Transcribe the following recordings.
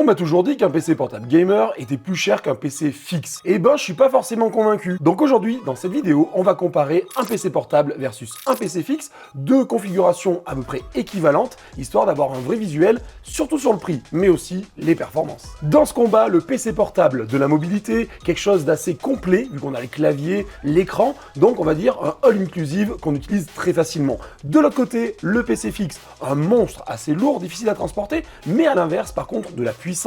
m'a toujours dit qu'un PC portable gamer était plus cher qu'un PC fixe. Et ben, je suis pas forcément convaincu. Donc aujourd'hui, dans cette vidéo, on va comparer un PC portable versus un PC fixe, deux configurations à peu près équivalentes, histoire d'avoir un vrai visuel, surtout sur le prix, mais aussi les performances. Dans ce combat, le PC portable, de la mobilité, quelque chose d'assez complet, vu qu'on a les claviers, l'écran, donc on va dire un all-inclusive qu'on utilise très facilement. De l'autre côté, le PC fixe, un monstre assez lourd, difficile à transporter, mais à l'inverse, par contre, de la puissance,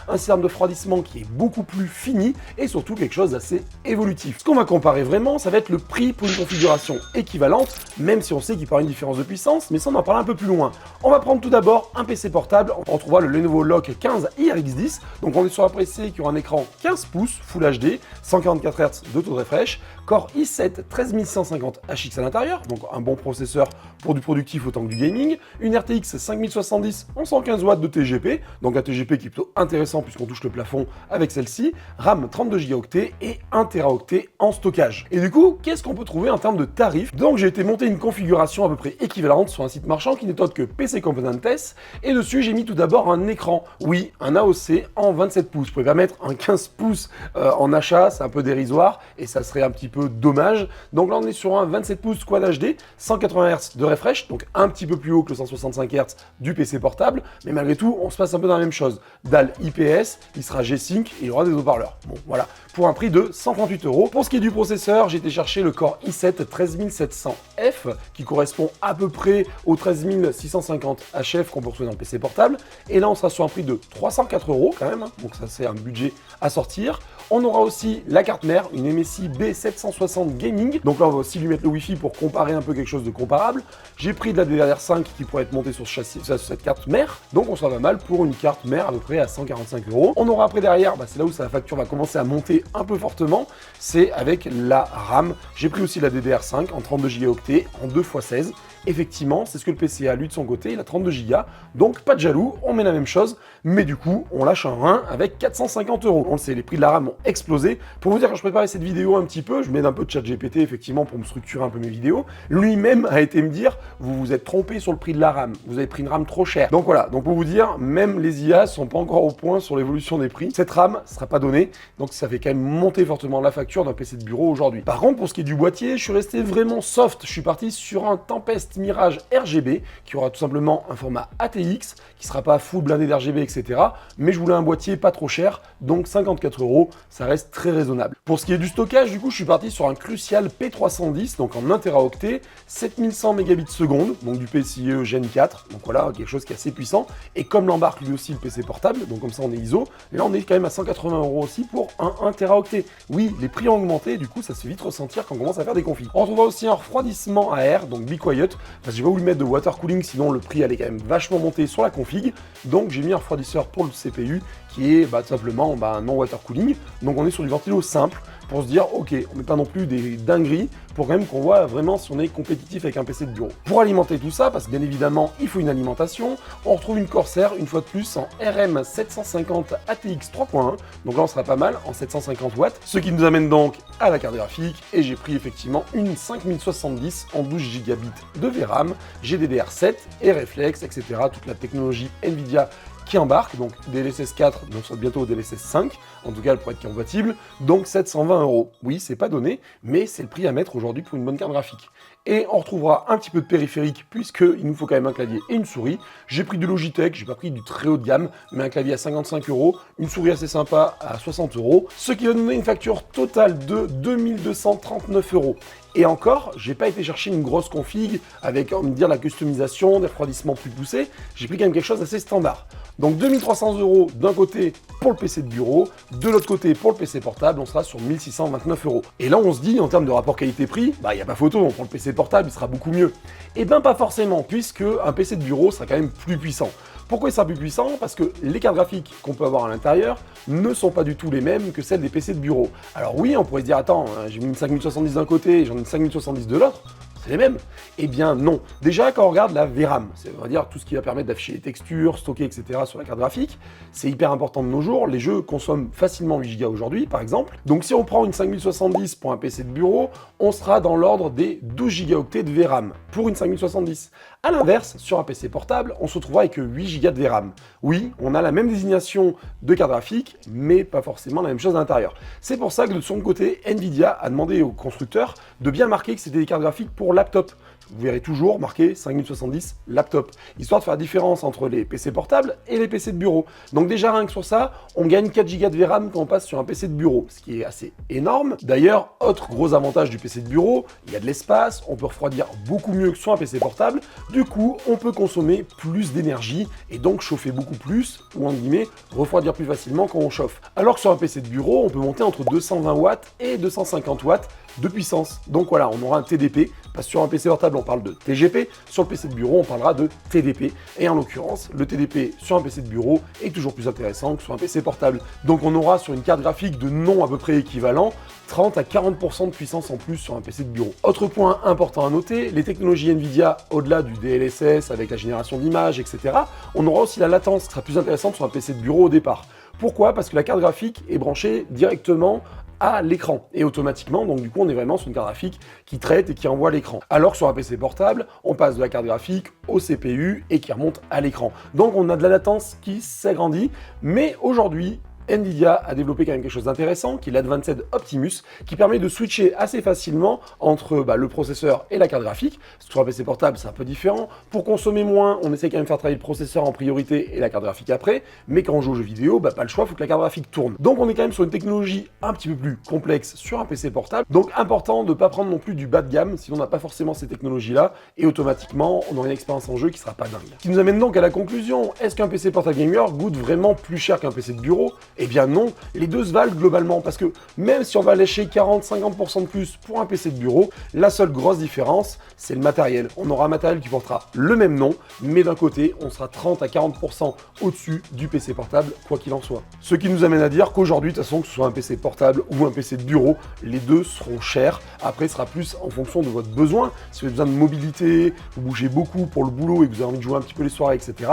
un système de refroidissement qui est beaucoup plus fini et surtout quelque chose d'assez évolutif. Ce qu'on va comparer vraiment, ça va être le prix pour une configuration équivalente, même si on sait qu'il peut y avoir une différence de puissance, mais ça on en parle un peu plus loin. On va prendre tout d'abord un PC portable, on retrouvera le Lenovo Lock 15 IRX10, donc on est sur un PC qui aura un écran 15 pouces Full HD, 144 Hz de taux de refresh, Core i7 13150 HX à l'intérieur, donc un bon processeur pour du productif autant que du gaming, une RTX 5070 en 115 watts de TGP, donc un TGP qui est plutôt intéressant puisqu'on touche le plafond avec celle-ci, RAM 32 Go et 1 Teraoctet en stockage. Et du coup, qu'est-ce qu'on peut trouver en termes de tarifs? Donc j'ai été monter une configuration à peu près équivalente sur un site marchand qui n'est autre que PC Componentes, et dessus j'ai mis tout d'abord un écran, oui, un AOC en 27 pouces. Je pouvais pas mettre un 15 pouces en achat, c'est un peu dérisoire et ça serait un petit peu dommage. Donc là on est sur un 27 pouces Quad HD, 180 Hz de refresh, donc un petit peu plus haut que le 165 Hz du PC portable, mais malgré tout on se passe un peu dans la même chose. Dalle IPS, il sera G-Sync et il y aura des haut-parleurs. Bon voilà, pour un prix de 138 €. Pour ce qui est du processeur, j'ai été chercher le Core i7 13700F qui correspond à peu près au 13650 HF qu'on peut retrouver dans le PC portable. Et là on sera sur un prix de 304 € quand même, donc ça c'est un budget à sortir. On aura aussi la carte mère, une MSI B760 Gaming. Donc là, on va aussi lui mettre le Wi-Fi pour comparer un peu quelque chose de comparable. J'ai pris de la DDR5 qui pourrait être montée sur ce châssis, sur cette carte mère. Donc on sera pas mal pour une carte mère à peu près à 145 €. On aura après derrière, c'est là où la facture va commencer à monter un peu fortement, c'est avec la RAM. J'ai pris aussi la DDR5 en 32 Go en 2x16. Effectivement, c'est ce que le PC a lui de son côté, il a 32 Go, donc pas de jaloux, on met la même chose, mais du coup, on lâche un rein avec 450 €. On le sait, les prix de la RAM ont explosé. Pour vous dire, quand je préparais cette vidéo un petit peu, je mets un peu de ChatGPT, effectivement, pour me structurer un peu mes vidéos. Lui-même a été me dire, vous vous êtes trompé sur le prix de la RAM, vous avez pris une RAM trop chère. Donc voilà, donc pour vous dire, même les IA sont pas encore au point sur l'évolution des prix. Cette RAM sera pas donnée, donc ça fait quand même monter fortement la facture d'un PC de bureau aujourd'hui. Par contre, pour ce qui est du boîtier, je suis resté vraiment soft. Je suis parti sur un Tempest Mirage RGB qui aura tout simplement un format ATX qui sera pas full blindé d'RGB, etc. Mais je voulais un boîtier pas trop cher, donc 54 €, ça reste très raisonnable. Pour ce qui est du stockage, du coup, je suis parti sur un Crucial P310, donc en 1 Teraoctet, 7100 Mbps, donc du PCIe Gen 4, donc voilà, quelque chose qui est assez puissant. Et comme l'embarque lui aussi le PC portable, donc comme ça on est ISO, là on est quand même à 180 € aussi pour un 1 Teraoctet. Oui, les prix ont augmenté, du coup ça se fait vite ressentir quand on commence à faire des configs. On retrouvera aussi un refroidissement à air, donc Be Quiet, parce que j'ai pas voulu mettre de water cooling, sinon le prix allait quand même vachement monter sur la config. Donc j'ai mis un refroidisseur pour le CPU qui est tout simplement non water cooling. Donc on est sur du ventilo simple pour se dire ok, on met pas non plus des dingueries pour quand même qu'on voit vraiment si on est compétitif avec un PC de bureau. Pour alimenter tout ça, parce que bien évidemment il faut une alimentation, on retrouve une Corsair une fois de plus en RM 750 ATX 3.1. Donc là on sera pas mal en 750 watts, ce qui nous amène donc à la carte graphique et j'ai pris effectivement une 5070 en 12 Gb de VRAM, GDDR7 et Reflex, etc. Toute la technologie Nvidia qui embarque, donc DLSS 4, donc sera bientôt au DLSS 5, en tout cas pour être compatible, donc 720 €. Oui, c'est pas donné, mais c'est le prix à mettre aujourd'hui pour une bonne carte graphique. Et on retrouvera un petit peu de périphérique, puisqu'il nous faut quand même un clavier et une souris. J'ai pris du Logitech, j'ai pas pris du très haut de gamme, mais un clavier à 55 €, une souris assez sympa à 60 €, ce qui va nous donner une facture totale de 2239 €. Et encore, j'ai pas été chercher une grosse config avec, on va dire, la customisation, des refroidissements plus poussés. J'ai pris quand même quelque chose d'assez standard. Donc 2300 € d'un côté pour le PC de bureau, de l'autre côté pour le PC portable, on sera sur 1629 €. Et là on se dit, en termes de rapport qualité-prix, il n'y a pas photo, on prend le PC portable, il sera beaucoup mieux. Et ben pas forcément, puisque un PC de bureau sera quand même plus puissant. Pourquoi il sera plus puissant? Parce que les cartes graphiques qu'on peut avoir à l'intérieur ne sont pas du tout les mêmes que celles des PC de bureau. Alors oui, on pourrait se dire, attends, j'ai mis une 5070 d'un côté et j'en ai une 5070 de l'autre. c'est les mêmes? Eh bien non. Déjà, quand on regarde la VRAM, c'est-à-dire tout ce qui va permettre d'afficher les textures, stocker, etc. sur la carte graphique, c'est hyper important de nos jours. Les jeux consomment facilement 8 Go aujourd'hui, par exemple. Donc si on prend une 5070 pour un PC de bureau, on sera dans l'ordre des 12 Go de VRAM pour une 5070. A l'inverse, sur un PC portable, on se retrouvera avec 8 Go de VRAM. Oui, on a la même désignation de carte graphique, mais pas forcément la même chose à l'intérieur. C'est pour ça que de son côté, Nvidia a demandé aux constructeurs de bien marquer que c'était des cartes graphiques pour laptop. Vous verrez toujours marqué 5070 laptop, histoire de faire la différence entre les PC portables et les PC de bureau. Donc déjà rien que sur ça, on gagne 4 Go de VRAM quand on passe sur un PC de bureau, ce qui est assez énorme. D'ailleurs, autre gros avantage du PC de bureau, il y a de l'espace, on peut refroidir beaucoup mieux que sur un PC portable, du coup on peut consommer plus d'énergie et donc chauffer beaucoup plus, ou en guillemets, refroidir plus facilement quand on chauffe. Alors que sur un PC de bureau, on peut monter entre 220 watts et 250 watts de puissance. Donc voilà, on aura un TDP, parce que sur un PC portable on parle de TGP, sur le PC de bureau on parlera de TDP, et en l'occurrence, le TDP sur un PC de bureau est toujours plus intéressant que sur un PC portable. Donc on aura sur une carte graphique de nom à peu près équivalent, 30 à 40% de puissance en plus sur un PC de bureau. Autre point important à noter, les technologies Nvidia, au-delà du DLSS avec la génération d'images, etc., on aura aussi la latence qui sera plus intéressante sur un PC de bureau au départ. Pourquoi? Parce que la carte graphique est branchée directement à l'écran et automatiquement, donc du coup on est vraiment sur une carte graphique qui traite et qui envoie à l'écran. Alors que sur un PC portable, on passe de la carte graphique au CPU et qui remonte à l'écran. Donc on a de la latence qui s'agrandit, mais aujourd'hui, Nvidia a développé quand même quelque chose d'intéressant, qui est l'Advanced Optimus, qui permet de switcher assez facilement entre le processeur et la carte graphique. Sur un PC portable, c'est un peu différent. Pour consommer moins, on essaie quand même de faire travailler le processeur en priorité et la carte graphique après, mais quand on joue aux jeux vidéo, pas le choix, il faut que la carte graphique tourne. Donc on est quand même sur une technologie un petit peu plus complexe sur un PC portable, donc important de ne pas prendre non plus du bas de gamme, si on n'a pas forcément ces technologies-là, et automatiquement, on aura une expérience en jeu qui sera pas dingue. Ce qui nous amène donc à la conclusion, est-ce qu'un PC portable gamer coûte vraiment plus cher qu'un PC de bureau? Eh bien non, les deux se valent globalement, parce que même si on va lâcher 40-50% de plus pour un PC de bureau, la seule grosse différence, c'est le matériel. On aura un matériel qui portera le même nom, mais d'un côté, on sera 30 à 40% au-dessus du PC portable, quoi qu'il en soit. Ce qui nous amène à dire qu'aujourd'hui, de toute façon, que ce soit un PC portable ou un PC de bureau, les deux seront chers. Après, ce sera plus en fonction de votre besoin. Si vous avez besoin de mobilité, vous bougez beaucoup pour le boulot et que vous avez envie de jouer un petit peu les soirées, etc.,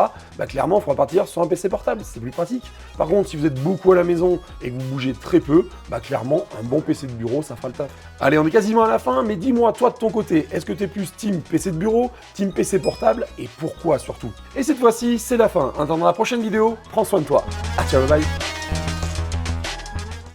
clairement, il faudra partir sur un PC portable, c'est plus pratique. Par contre, si vous êtes beaucoup à la maison et que vous bougez très peu, clairement, un bon PC de bureau, ça fera le taf. Allez, on est quasiment à la fin, mais dis-moi, toi, de ton côté, est-ce que tu es plus team PC de bureau, team PC portable, et pourquoi surtout? Et cette fois-ci, c'est la fin. En attendant la prochaine vidéo, prends soin de toi. Ah, ciao, bye bye.